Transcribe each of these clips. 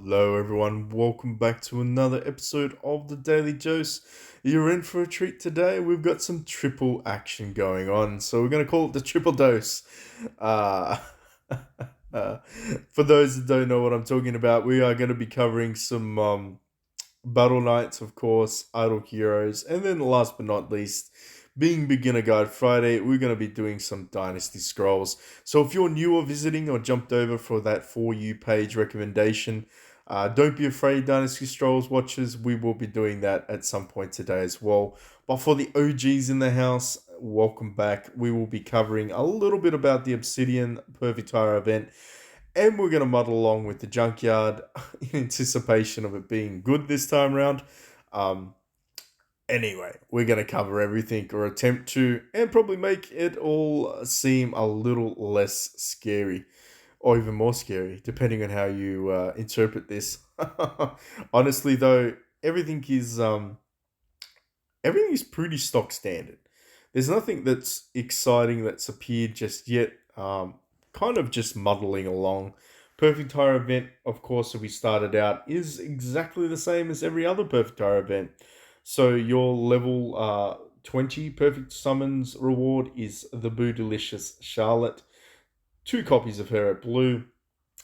Hello, everyone. Welcome back to another episode of the Daily Dose. You're in for a treat today. We've got some triple action going on, so we're going to call it the triple dose. Uh, uh, for those that don't know what I'm talking about, we are going to be covering some Battle Knights, of course, Idle Heroes, and then last but not least, being Beginner Guide Friday, we're going to be doing some Dynasty Scrolls. So if you're new or visiting or jumped over for that For You page recommendation, don't be afraid, Dynasty Scrolls watchers, we will be doing that at some point today as well. But for the OGs in the house, welcome back. We will be covering a little bit about the Obsidian Perfect Hire event, and we're going to muddle along with the Junkyard in anticipation of it being good this time around. Um, anyway, we're going to cover everything or attempt to, and probably make it all seem a little less scary or even more scary, depending on how you interpret this. Honestly, though, everything is everything is pretty stock standard. There's nothing that's exciting that's appeared just yet. Kind of just muddling along. Perfect Tire event, of course, that we started out is exactly the same as every other Perfect Tire event. So your level 20 Perfect Summons reward is the Boo Delicious Charlotte. Two copies of her at blue.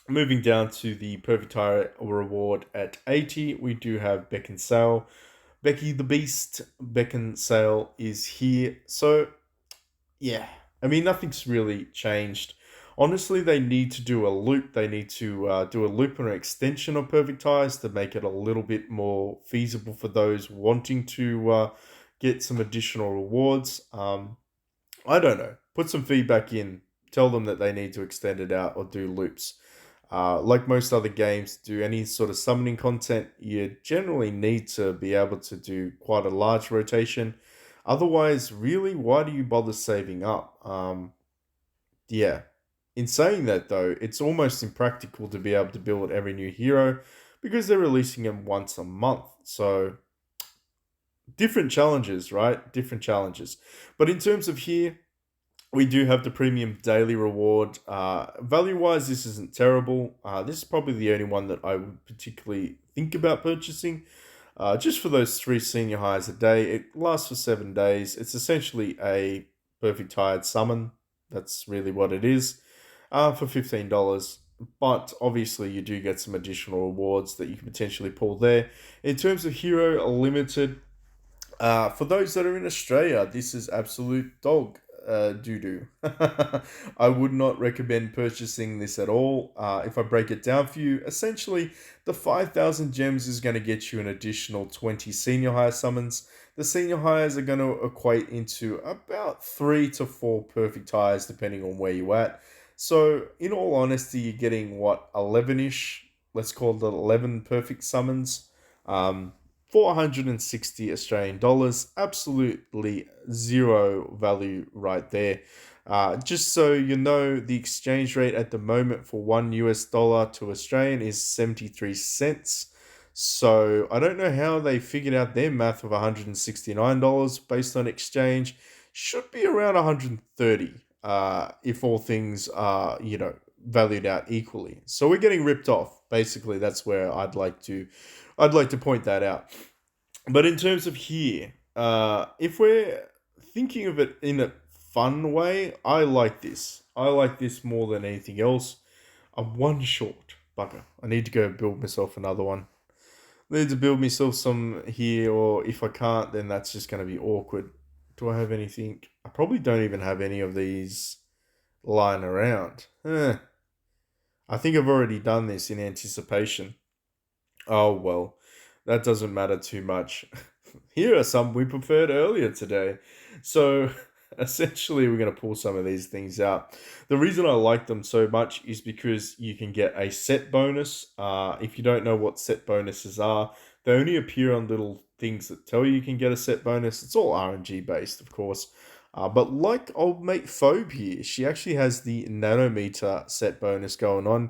Moving down to the Perfect Tire reward at 80, we do have Beckinsale. Becky the Beast Beckinsale is here. So, yeah, I mean, nothing's really changed. Honestly, they need to do a loop. They need to do a loop or an extension of Perfect Tires to make it a little bit more feasible for those wanting to get some additional rewards. I don't know. Put some feedback in. Tell them that they need to extend it out or do loops. Like most other games, do any sort of summoning content, you generally need to be able to do quite a large rotation. Otherwise, really, why do you bother saving up? Yeah. In saying that, though, it's almost impractical to be able to build every new hero because they're releasing them once a month. So, different challenges, right? Different challenges. But in terms of here, we do have the premium daily reward. Value wise, this isn't terrible. This is probably the only one that I would particularly think about purchasing. Just for those three senior hires a day. It lasts for 7 days. It's essentially a perfect hired summon. That's really what it is. For $15. But obviously, you do get some additional rewards that you can potentially pull there. In terms of Hero Limited, for those that are in Australia, this is absolute dog doo doo. I would not recommend purchasing this at all. If I break it down for you, essentially, the 5,000 gems is going to get you an additional 20 senior hire summons. The senior hires are going to equate into about 3 to 4 perfect hires, depending on where you're at. So, in all honesty, you're getting what, 11 ish? Let's call it 11 perfect summons. 460 Australian dollars, absolutely zero value right there. Just so you know, the exchange rate at the moment for $1 to Australian is 73 cents. So I don't know how they figured out their math of $169 based on exchange. Should be around 130 if all things are, valued out equally. So we're getting ripped off. Basically, that's where I'd like to point that out. But in terms of here, if we're thinking of it in a fun way, I like this. I like this more than anything else. I'm one short. Bugger. I need to go build myself another one. I need to build myself some here, or if I can't, then that's just going to be awkward. Do I have anything? I probably don't even have any of these lying around. I think I've already done this in anticipation. Oh well, that doesn't matter too much. Here are some we preferred earlier today. So essentially, we're going to pull some of these things out. The reason I like them so much is because you can get a set bonus. If you don't know what set bonuses are, they only appear on little things that tell you can get a set bonus. It's all RNG based, of course. But like old mate Phobe here, she actually has the nanometer set bonus going on,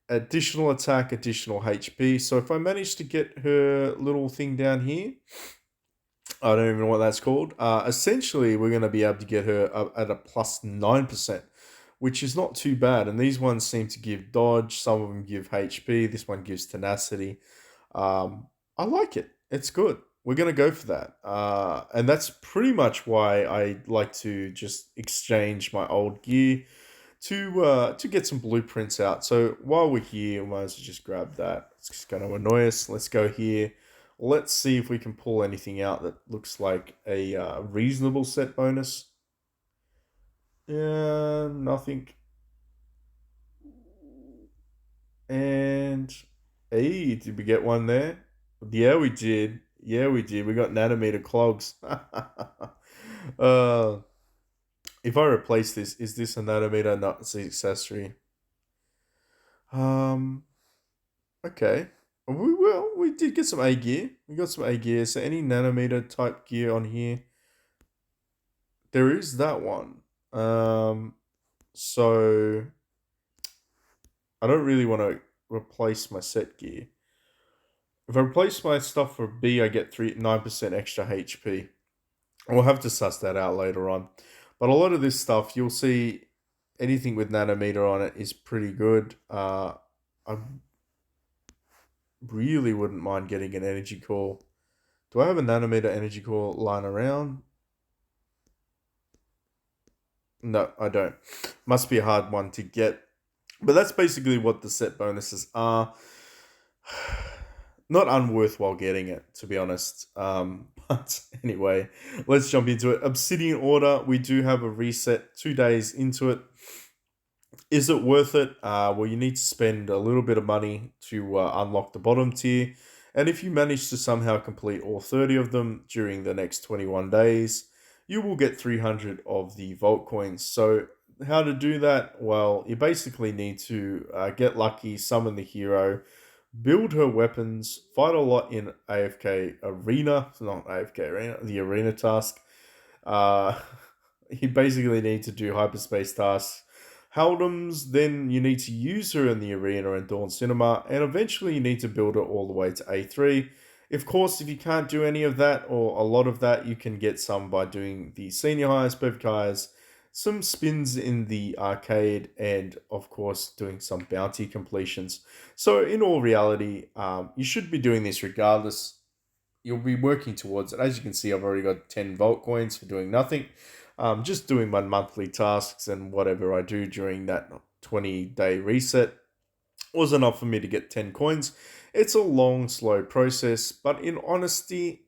additional attack, additional HP. So if I manage to get her little thing down here, I don't even know what that's called. Essentially, we're going to be able to get her up at a plus 9%, which is not too bad. And these ones seem to give dodge. Some of them give HP. This one gives tenacity. Um, I like it. It's good. We're gonna go for that. And that's pretty much why I like to just exchange my old gear to get some blueprints out. So while we're here, we might as well just grab that. It's just going to annoy us. Let's go here. Let's see if we can pull anything out that looks like a reasonable set bonus. Yeah, nothing. And hey, did we get one there? Yeah, we did. Yeah, we did. We got nanometer clogs. uh, if I replace this, is this a nanometer? No, it's the accessory. Um, okay. We did get some A gear. We got some A gear. So any nanometer type gear on here, there is that one. So I don't really want to replace my set gear. If I replace my stuff for B, I get 9% extra HP. We'll have to suss that out later on. But a lot of this stuff, you'll see anything with nanometer on it is pretty good. I really wouldn't mind getting an energy core. Do I have a nanometer energy core lying around? No, I don't. Must be a hard one to get. But that's basically what the set bonuses are. Not unworthwhile getting it, to be honest. But anyway, let's jump into it. Obsidian Order, we do have a reset 2 days into it. Is it worth it? Well, you need to spend a little bit of money to unlock the bottom tier. And if you manage to somehow complete all 30 of them during the next 21 days, you will get 300 of the Vault coins. So, how to do that? Well, you basically need to get lucky, summon the hero, build her weapons, fight a lot in AFK Arena, not AFK Arena, the Arena task. Uh, you basically need to do hyperspace tasks. Haldoms, then you need to use her in the arena and Dawn Cinema, and eventually you need to build her all the way to A3. Of course, if you can't do any of that or a lot of that, you can get some by doing the senior highs, perfect highs, some spins in the arcade, and of course, doing some bounty completions. So, in all reality, you should be doing this regardless. You'll be working towards it. As you can see, I've already got 10 Vault coins for doing nothing. Just doing my monthly tasks and whatever I do during that 20-day reset was enough for me to get 10 coins. It's a long, slow process, but in all honesty,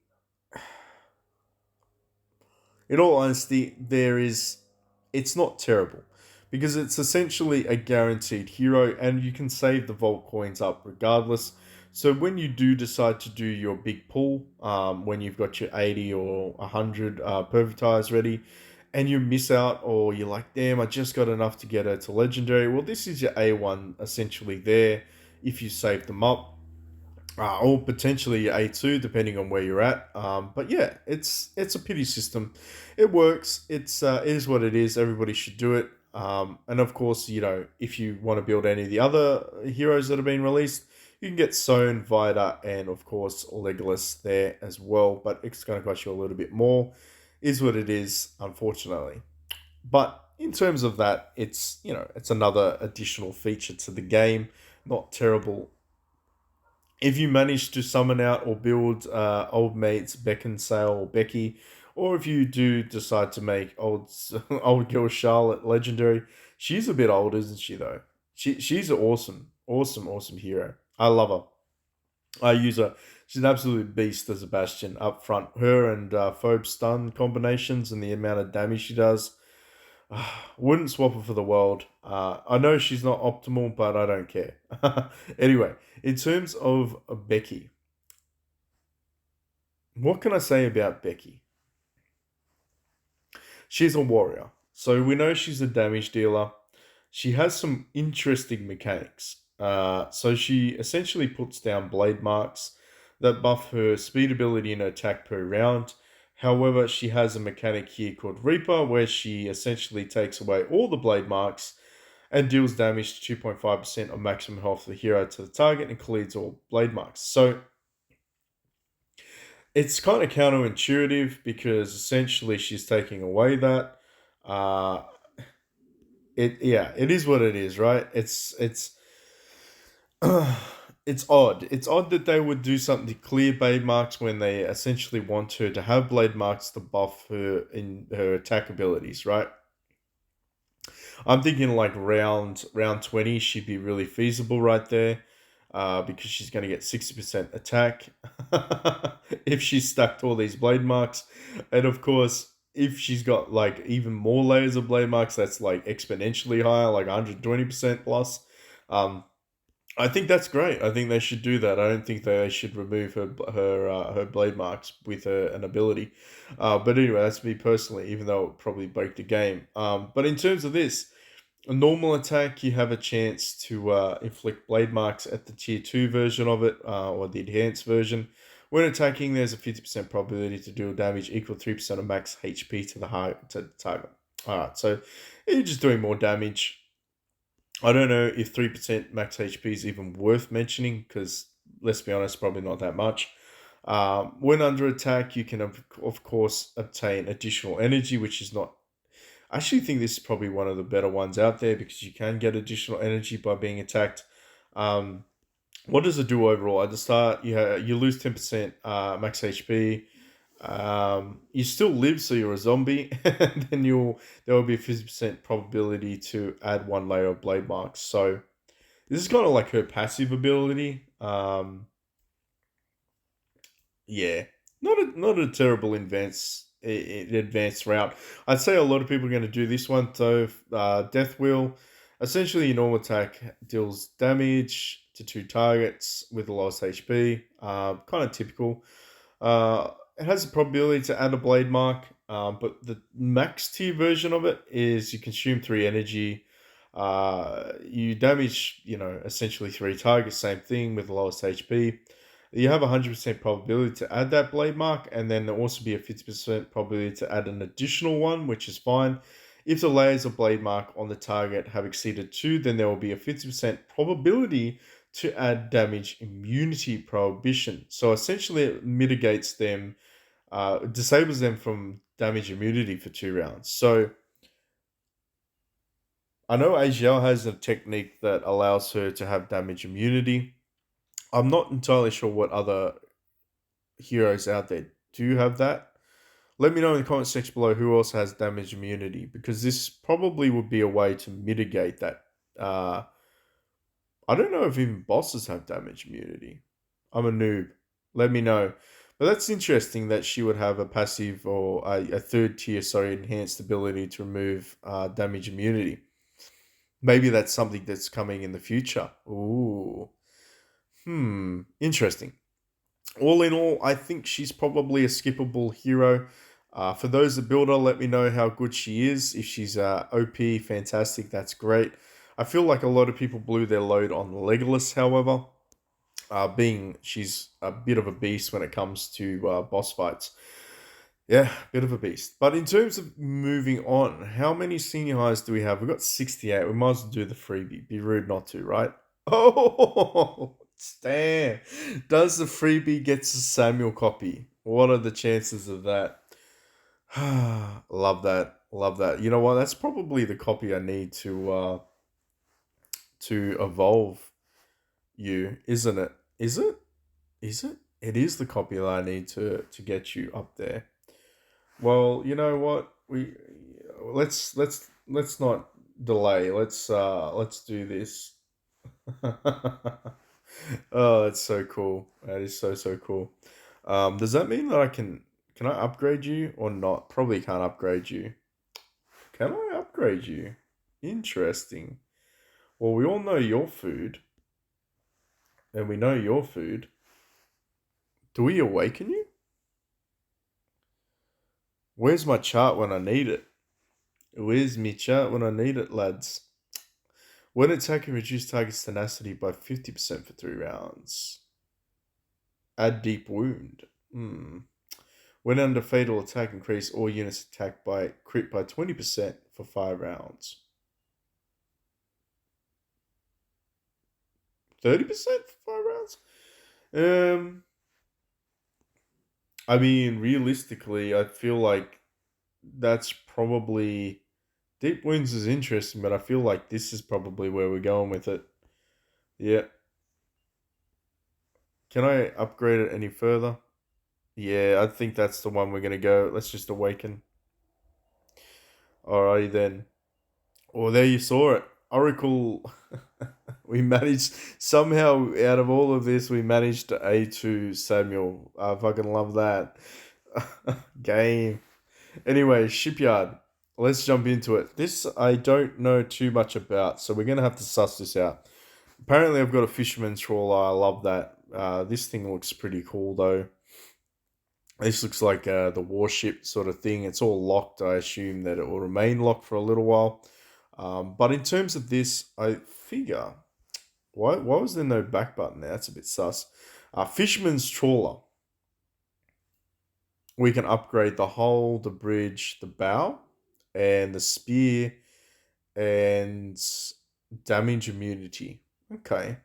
it's not terrible because it's essentially a guaranteed hero and you can save the vault coins up regardless. So when you do decide to do your big pull, when you've got your 80 or 100 perfect tires ready, and you miss out or you're like, damn, I just got enough to get her to legendary. Well, this is your A1 essentially there if you save them up or potentially A2, depending on where you're at. But yeah, it's a pity system. It works. It is what it is. Everybody should do it. And of course, if you want to build any of the other heroes that have been released, you can get Sown, Vida, and of course Legolas there as well. But it's going to cost you a little bit more. Is what it is, unfortunately. But in terms of that, it's another additional feature to the game. Not terrible. If you manage to summon out or build old mates Beckinsale or Becky, or if you do decide to make old girl Charlotte legendary, she's a bit old, isn't she? Though she's an awesome hero. I love her. I use her. She's an absolute beast as a Bastion up front. Her and Phobe stun combinations and the amount of damage she does. Wouldn't swap her for the world. I know she's not optimal, but I don't care. Anyway, in terms of Becky, what can I say about Becky? She's a warrior. So we know she's a damage dealer. She has some interesting mechanics. So she essentially puts down blade marks that buff her speed ability and attack per round. However, she has a mechanic here called Reaper where she essentially takes away all the blade marks and deals damage to 2.5% of maximum health of the hero to the target and clears all blade marks. So it's kind of counterintuitive because essentially she's taking away that. Uh, Yeah, it is what it is, right? It's odd. It's odd that they would do something to clear blade marks when they essentially want her to have blade marks to buff her in her attack abilities, right? I'm thinking like round 20 she'd be really feasible right there, because she's going to get 60% attack if she's stacked all these blade marks, and of course if she's got like even more layers of blade marks, that's like exponentially higher, like 120% plus. Um, I think that's great. I think they should do that. I don't think they should remove her blade marks with an ability. But anyway, that's me personally. Even though it would probably break the game. But in terms of this, a normal attack, you have a chance to inflict blade marks at the tier 2 version of it, or the enhanced version. When attacking, there's a 50% probability to deal damage equal to 3% of max HP to the target. Alright, so you're just doing more damage. I don't know if 3% max HP is even worth mentioning, because let's be honest, probably not that much. When under attack, you can, of course, obtain additional energy, which is not. I actually think this is probably one of the better ones out there, because you can get additional energy by being attacked. Um, what does it do overall? At the start, you lose 10% max HP. You still live, so you're a zombie, and then there will be a 50% probability to add one layer of blade marks. So this is kind of like her passive ability. Yeah, not a terrible advanced route. I'd say a lot of people are going to do this one though. Death Wheel, essentially, your normal attack deals damage to two targets with the lowest HP. Kind of typical. It has a probability to add a blade mark, but the max tier version of it is you consume three energy. You damage, essentially three targets, same thing with the lowest HP. You have a 100% probability to add that blade mark, and then there'll also be a 50% probability to add an additional one, which is fine. If the layers of blade mark on the target have exceeded 2, then there will be a 50% probability to add damage immunity prohibition. So essentially, it mitigates them, disables them from damage immunity for 2 rounds. So I know AGL has a technique that allows her to have damage immunity. I'm not entirely sure what other heroes out there do have that. Let me know in the comment section below who else has damage immunity, because this probably would be a way to mitigate that. Uh, I don't know if even bosses have damage immunity. I'm a noob. Let me know. But that's interesting that she would have a passive, or a third tier, sorry, enhanced ability to remove damage immunity. Maybe that's something that's coming in the future. Ooh. Interesting. All in all, I think she's probably a skippable hero. For those that build her, let me know how good she is. If she's OP, fantastic, that's great. I feel like a lot of people blew their load on Legolas, however, being she's a bit of a beast when it comes to boss fights. Yeah, bit of a beast. But in terms of moving on, how many senior highs do we have? We've got 68. We might as well do the freebie. Be rude not to, right? Oh, damn. Does the freebie get a Samuel copy? What are the chances of that? Love that. Love that. You know what? That's probably the copy I need to evolve you, isn't it? Is it? Is it? It is the copy that I need to get you up there. Well, you know what? Let's not delay. Let's do this. Oh, that's so cool. That is so cool. Does that mean that can I upgrade you or not? Probably can't upgrade you. Can I upgrade you? Interesting. Well, we all know your food, and we know your food. Do we awaken you? Where's my chart when I need it? Where's me chart when I need it, lads? When attacking, reduce target's tenacity by 50% for 3 rounds. Add deep wound. When under fatal attack, increase all units attacked by crit by 20% for 5 rounds. 30% for 5 rounds? I mean, realistically, I feel like that's probably Deep Wounds is interesting, but I feel like this is probably where we're going with it. Yeah. Can I upgrade it any further? Yeah, I think that's the one we're gonna go. Let's just awaken. Alrighty then. Well, there you saw it. Oracle. We managed somehow out of all of this, we managed to A2 Samuel. I fucking love that. Game. Anyway, Shipyard. Let's jump into it. This I don't know too much about, so we're gonna have to suss this out. Apparently, I've got a fisherman's trawler. I love that. This thing looks pretty cool though. This looks like the warship sort of thing. It's all locked. I assume that it will remain locked for a little while. But in terms of this, I figure why was there no back button there? That's a bit sus. Fisherman's trawler. We can upgrade the hull, the bridge, the bow, and the spear and damage immunity. Okay.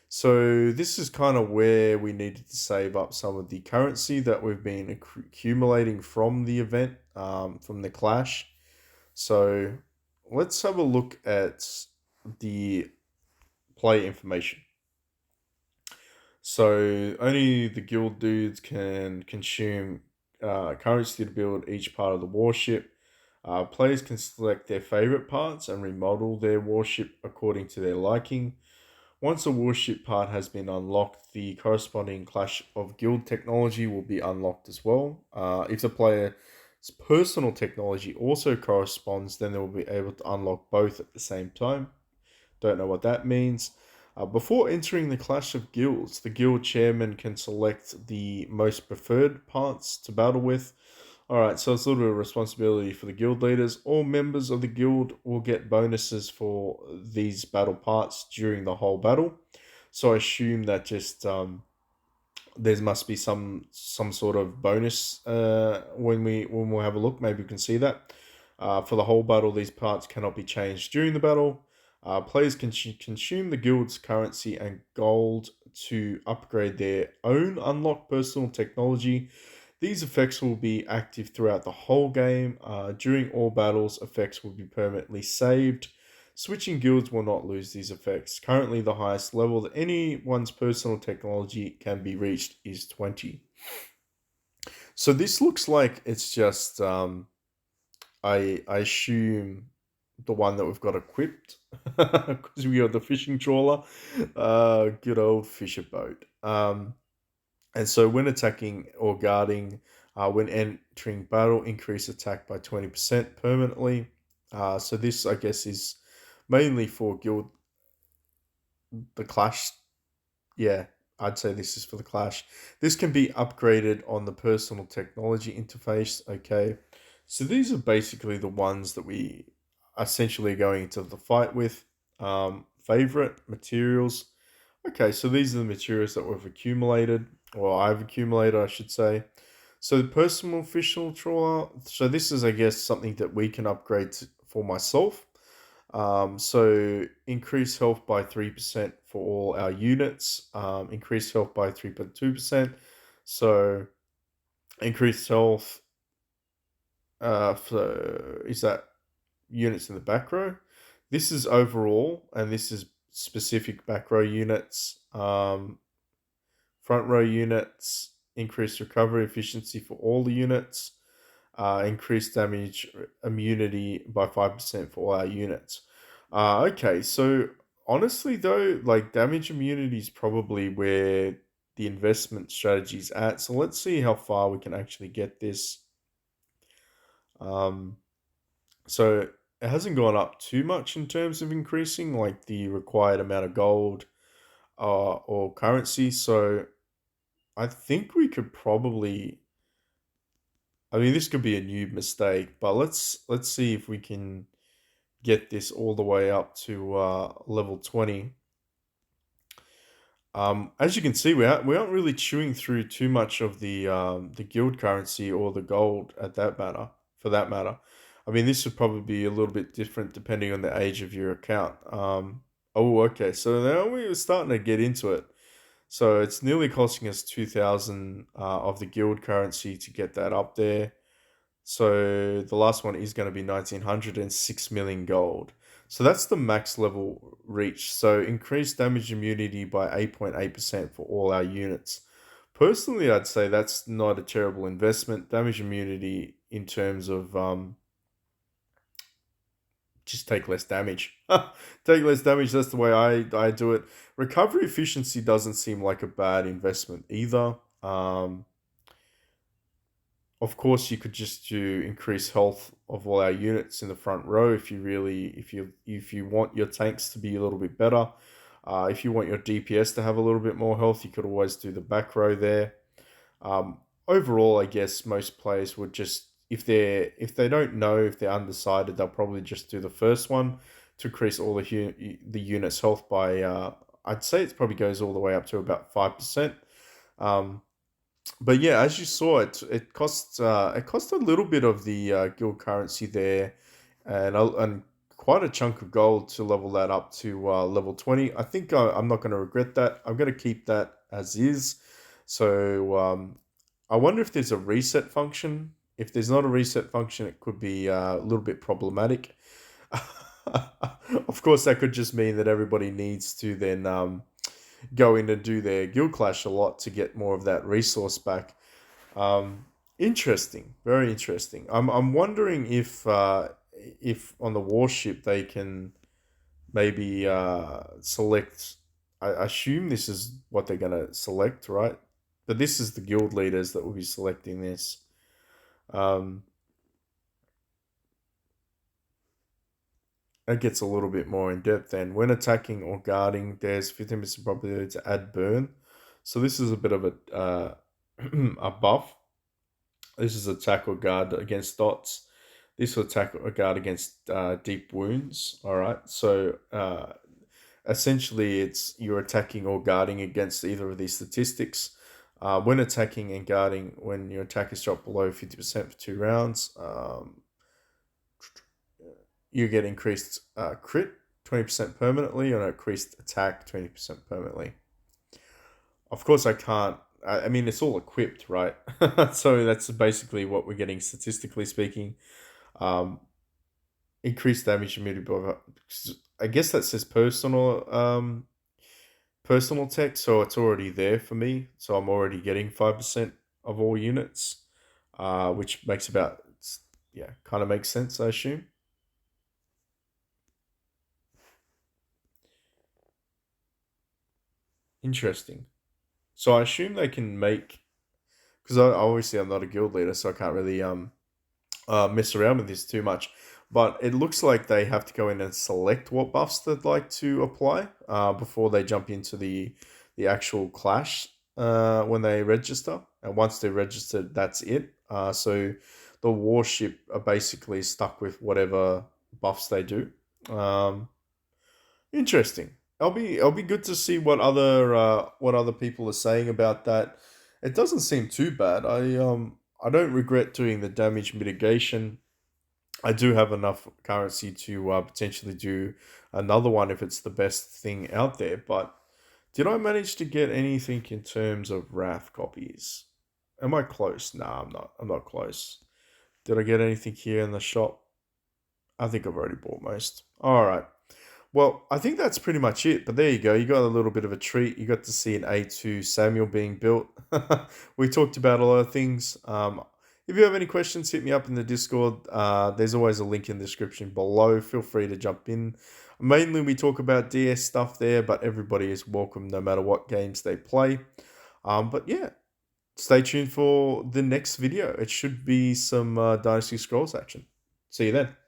So this is kind of where we needed to save up some of the currency that we've been accumulating from the event, from the clash. So let's have a look at the play information. So only the guild dudes can consume currency to build each part of the warship. Players can select their favorite parts and remodel their warship according to their liking. Once a warship part has been unlocked, the corresponding Clash of Guild technology will be unlocked as well. If the player's personal technology also corresponds, then they will be able to unlock both at the same time. Don't know what that means. Before entering the Clash of Guilds, the guild chairman can select the most preferred parts to battle with. Alright, so it's a little bit of responsibility for the guild leaders. All members of the guild will get bonuses for these battle parts during the whole battle. So I assume that just there must be some sort of bonus when we have a look. Maybe we can see that. For the whole battle, these parts cannot be changed during the battle. Players can consume the guild's currency and gold to upgrade their own unlocked personal technology. These effects will be active throughout the whole game. During all battles, effects will be permanently saved. Switching guilds will not lose these effects. Currently, the highest level that anyone's personal technology can be reached is 20. So this looks like it's just, I assume, the one that we've got equipped because we got the fishing trawler. Good old fisher boat. And so when attacking or guarding, when entering battle, increase attack by 20% permanently. So this, I guess, is mainly for guild, the clash. Yeah, I'd say this is for the clash. This can be upgraded on the personal technology interface. Okay, so these are basically the ones that we essentially are going into the fight with. Favorite materials. Okay, so these are the materials that we've accumulated, or I've accumulated, I should say. So the personal official trawler. So this is, I guess, something that we can upgrade for myself. So increase health by 3% for all our units. Increase health by 3.2%. So increased health. Is that units in the back row? This is overall, and this is specific back row units. Front row units, increased recovery efficiency for all the units, increased damage immunity by 5% for all our units. Okay, so honestly though, like damage immunity is probably where the investment strategy is at. So let's see how far we can actually get this. Um, so it hasn't gone up too much in terms of increasing like the required amount of gold or currency. So I think we could probably. I mean, this could be a new mistake, but let's see if we can get this all the way up to level 20. As you can see, we aren't really chewing through too much of the guild currency or the gold at that matter. For that matter, I mean, this would probably be a little bit different depending on the age of your account. Oh, okay. So now we're starting to get into it. So it's nearly costing us 2,000 of the guild currency to get that up there. So the last one is going to be 1900 and 6 million gold. So that's the max level reach. So increased damage immunity by 8.8% for all our units. Personally, I'd say that's not a terrible investment. Damage immunity in terms of just take less damage. Take less damage. That's the way I do it. Recovery efficiency doesn't seem like a bad investment either. Of course, you could just do increase health of all our units in the front row if you really if you want your tanks to be a little bit better. If you want your DPS to have a little bit more health, you could always do the back row there. Overall, I guess most players would just if they don't know if they're undecided, they'll probably just do the first one to increase all the units' health by. I'd say it probably goes all the way up to about 5%. Um, but yeah, as you saw, it costs a little bit of the guild currency there, and quite a chunk of gold to level that up to level 20. I think I'm not going to regret that. I'm going to keep that as is. So I wonder if there's a reset function. If there's not a reset function, it could be a little bit problematic. Of course, that could just mean that everybody needs to then go in and do their guild clash a lot to get more of that resource back. Um, Interesting, very interesting. I'm wondering if on the warship they can maybe select. I assume this is what they're gonna select, right? But this is the guild leaders that will be selecting this. Um, it gets a little bit more in depth then. When attacking or guarding, there's 15% probability to add burn. So this is a bit of a buff. This is attack or guard against dots. This will attack or guard against deep wounds. All right. So essentially, it's you're attacking or guarding against either of these statistics. When attacking and guarding, when your attack is dropped below 50% for 2 rounds, you get increased crit 20% permanently, or increased attack 20% permanently. Of course, I can't. I mean, it's all equipped, right? So that's basically what we're getting statistically speaking. Um, Increased damage immediately. I guess that says personal tech, so it's already there for me. So I'm already getting 5% of all units, which makes about yeah, kind of makes sense, I assume. Interesting. So I assume they can make because obviously I'm not a guild leader, so I can't really mess around with this too much. But it looks like they have to go in and select what buffs they'd like to apply before they jump into the actual clash when they register. And once they're registered, that's it. So the warship are basically stuck with whatever buffs they do. Um, Interesting. I'll be good to see what other people are saying about that. It doesn't seem too bad. I don't regret doing the damage mitigation. I do have enough currency to potentially do another one if it's the best thing out there. But did I manage to get anything in terms of Wrath copies? Am I close? Nah, I'm not. I'm not close. Did I get anything here in the shop? I think I've already bought most. All right. Well, I think that's pretty much it. But there you go. You got a little bit of a treat. You got to see an A2 Samuel being built. We talked about a lot of things. If you have any questions, hit me up in the Discord. There's always a link in the description below. Feel free to jump in. Mainly, we talk about DS stuff there, but everybody is welcome no matter what games they play. But yeah, stay tuned for the next video. It should be some Dynasty Scrolls action. See you then.